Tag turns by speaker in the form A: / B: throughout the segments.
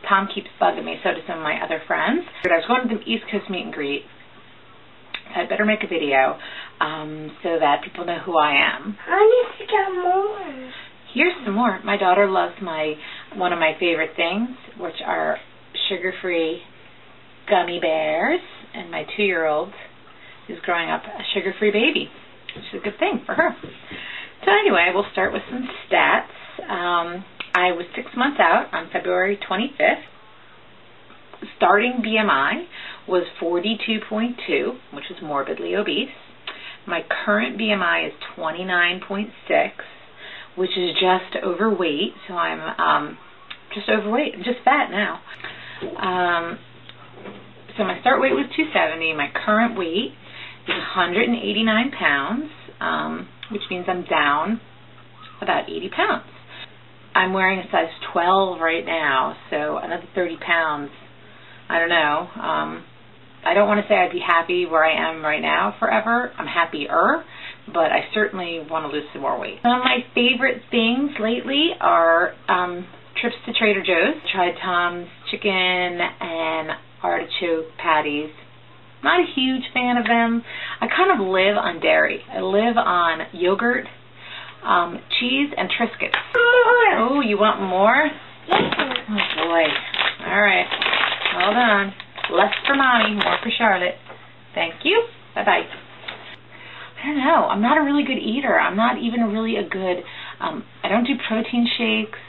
A: Tom keeps bugging me, so do some of my other friends. But I was going to the East Coast meet and greet. So I'd better make a video so that people know who I am.
B: I need to get more.
A: Here's some more. My daughter loves one of my favorite things, which are sugar-free gummy bears, and my 2-year-old is growing up a sugar-free baby, which is a good thing for her. So anyway, we'll start with some stats. I was 6 months out on February 25th. Starting BMI was 42.2, which is morbidly obese. My current BMI is 29.6, which is just overweight, so I'm just overweight. I'm just fat now. So my start weight was 270. My current weight is 189 pounds, which means I'm down about 80 pounds. I'm wearing a size 12 right now, so another 30 pounds. I don't know. I don't want to say I'd be happy where I am right now forever. I'm happier, but I certainly want to lose some more weight. Some of my favorite things lately are trips to Trader Joe's. Tried Tom's chicken and artichoke patties. Not a huge fan of them. I kind of live on dairy. I live on yogurt, cheese, and Triscuits. Oh, you want more? Oh, boy. All right. Hold on. Less for Mommy, more for Charlotte. Thank you. Bye-bye. I don't know. I'm not a really good eater. I'm not even really a good, I don't do protein shakes.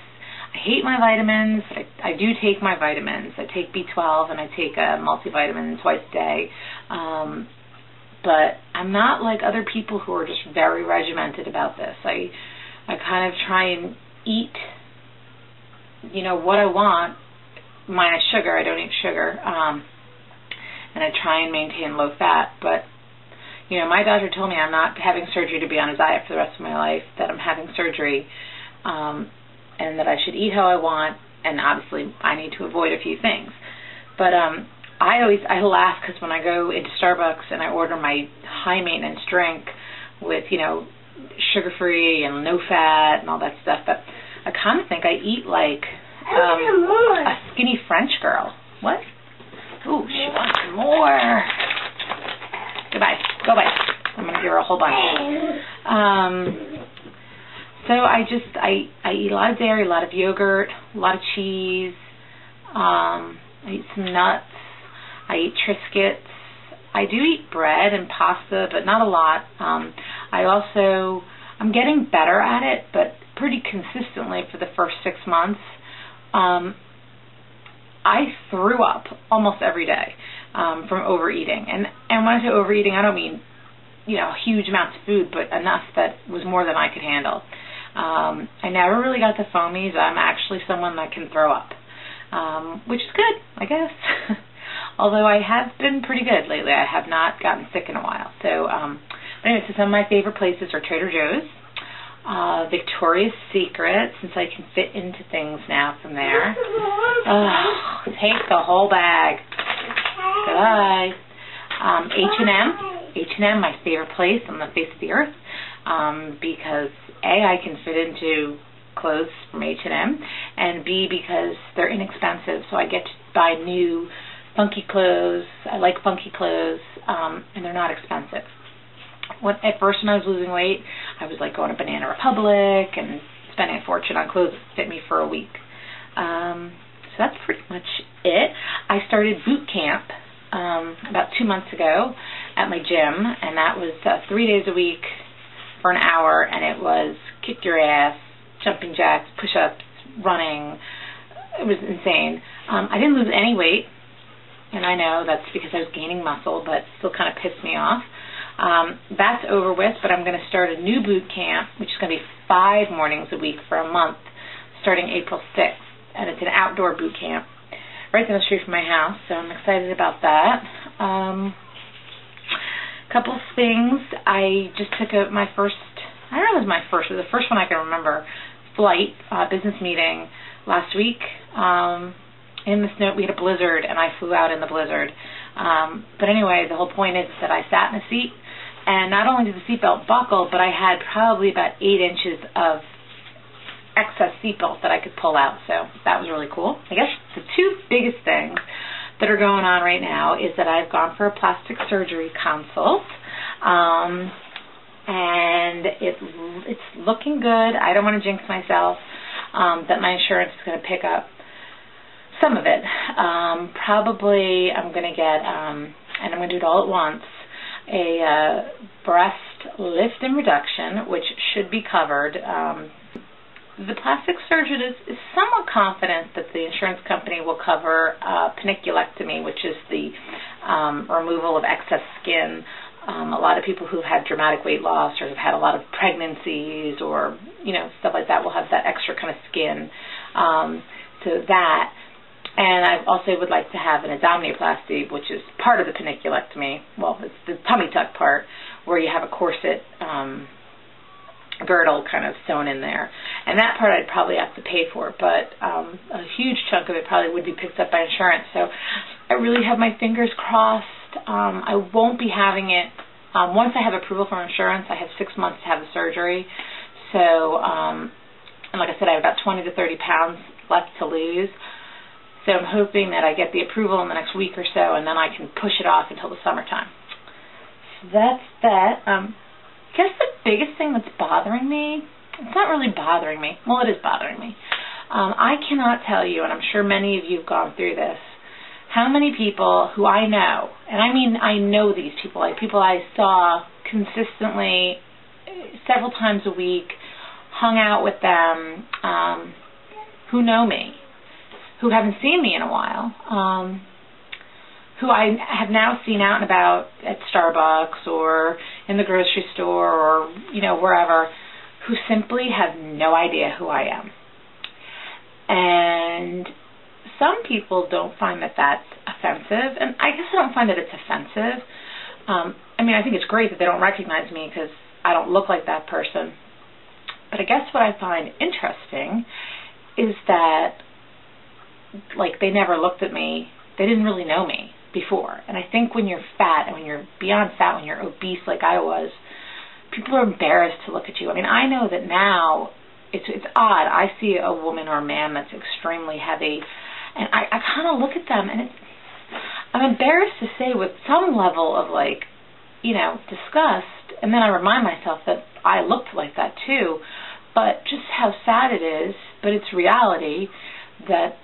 A: I hate my vitamins. I do take my vitamins. I take B12 and I take a multivitamin twice a day. But I'm not like other people who are just very regimented about this. I kind of try and eat, what I want, minus sugar. I don't eat sugar. And I try and maintain low fat. But, my doctor told me I'm not having surgery to be on a diet for the rest of my life, that I'm having surgery, and that I should eat how I want, and obviously I need to avoid a few things. But I laugh because when I go into Starbucks and I order my high maintenance drink with, sugar-free and no fat and all that stuff, but I kind of think I eat like a skinny French girl. What? Ooh, she wants more. Goodbye. Go bye. I'm going to give her a whole bunch. So I eat a lot of dairy, a lot of yogurt, a lot of cheese. I eat some nuts. I eat Triscuits. I do eat bread and pasta, but not a lot. I'm getting better at it, but pretty consistently for the first 6 months. I threw up almost every day from overeating. And when I say overeating, I don't mean, huge amounts of food, but enough that was more than I could handle. I never really got the foamies. I'm actually someone that can throw up, which is good, I guess. Although I have been pretty good lately. I have not gotten sick in a while. So, anyway, so some of my favorite places are Trader Joe's, Victoria's Secret, since I can fit into things now from there. Take the whole bag. Goodbye. H&M, my favorite place on the face of the earth, because A, I can fit into clothes from H&M, and B, because they're inexpensive, so I get to buy new funky clothes. I like funky clothes, and they're not expensive. At first when I was losing weight, I was like going to Banana Republic and spending a fortune on clothes that fit me for a week. So that's pretty much it. I started boot camp about 2 months ago at my gym, and that was 3 days a week for an hour, and it was kick your ass, jumping jacks, push-ups, running. It was insane. I didn't lose any weight, and I know that's because I was gaining muscle, but it still kind of pissed me off. That's over with, but I'm going to start a new boot camp, which is going to be 5 mornings a week for a month, starting April 6th, and it's an outdoor boot camp right down the street from my house, so I'm excited about that. Couple of things. I just took my first, I don't know if it was my first, it was the first one I can remember, flight, business meeting last week. In the snow, we had a blizzard, and I flew out in the blizzard. But anyway, the whole point is that I sat in a seat, and not only did the seatbelt buckle, but I had probably about 8 inches of excess seatbelt that I could pull out, so that was really cool. I guess the two biggest things that are going on right now is that I've gone for a plastic surgery consult, and it's looking good. I don't want to jinx myself that my insurance is going to pick up some of it. Probably I'm going to get, and I'm going to do it all at once, a breast lift and reduction, which should be covered. The plastic surgeon is somewhat confident that the insurance company will cover paniculectomy, which is the removal of excess skin. A lot of people who've had dramatic weight loss or have had a lot of pregnancies or, stuff like that will have that extra kind of skin. So that. And I also would like to have an abdominoplasty, which is part of the paniculectomy. Well, it's the tummy tuck part where you have a corset girdle kind of sewn in there. And that part I'd probably have to pay for, but a huge chunk of it probably would be picked up by insurance. So I really have my fingers crossed. I won't be having it. Once I have approval from insurance, I have 6 months to have the surgery. So, and like I said, I have about 20 to 30 pounds left to lose. So I'm hoping that I get the approval in the next week or so, and then I can push it off until the summertime. So that's that. I guess the biggest thing that's bothering me, it's not really bothering me. Well, it is bothering me. I cannot tell you, and I'm sure many of you have gone through this, how many people who I know, and I mean I know these people, like people I saw consistently several times a week, hung out with them, who know me, who haven't seen me in a while, who I have now seen out and about at Starbucks or in the grocery store or, wherever, who simply have no idea who I am. And some people don't find that that's offensive, and I guess I don't find that it's offensive. I think it's great that they don't recognize me because I don't look like that person. But I guess what I find interesting is that, they never looked at me. They didn't really know me before. And I think when you're fat and when you're beyond fat, when you're obese like I was, people are embarrassed to look at you. I know that now it's odd. I see a woman or a man that's extremely heavy, and I kind of look at them, and I'm embarrassed to say with some level of disgust, and then I remind myself that I looked like that too, but just how sad it is, but it's reality, that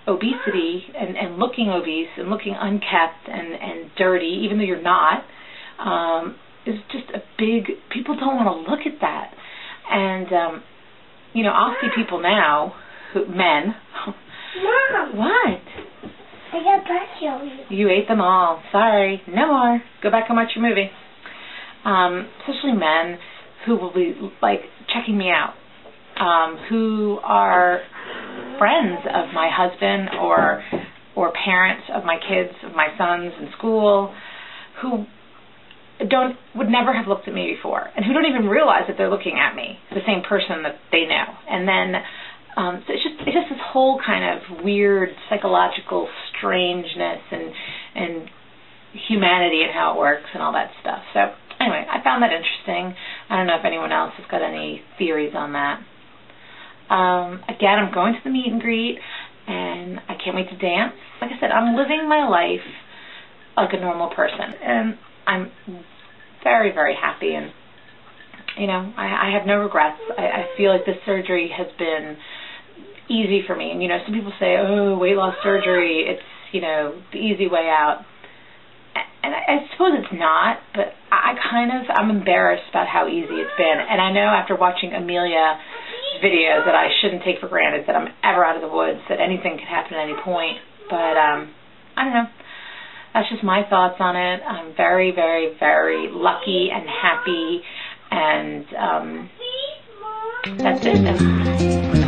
A: obesity and looking obese and looking unkept and dirty, even though you're not, is just a big, people don't want to look at that. And, I'll see people now, men.
B: Mom!
A: What?
B: I got pretzels.
A: You ate them all. Sorry. No more. Go back and watch your movie. Especially men who will be, checking me out, who are friends of my husband or parents of my kids, of my sons in school, who would never have looked at me before, and who don't even realize that they're looking at me, the same person that they know. And then so it's just this whole kind of weird psychological strangeness and humanity and how it works and all that stuff. So anyway, I found that interesting. I don't know if anyone else has got any theories on that. Again, I'm going to the meet and greet, and I can't wait to dance. Like I said, I'm living my life like a normal person, and I'm very, very happy, and I have no regrets. I feel like this surgery has been easy for me, and some people say, oh, weight loss surgery, it's the easy way out, and I suppose it's not, but I'm embarrassed about how easy it's been. And I know after watching Amelia videos that I shouldn't take for granted that I'm ever out of the woods, that anything could happen at any point. But I don't know. That's just my thoughts on it. I'm very, very, very lucky and happy, and that's it.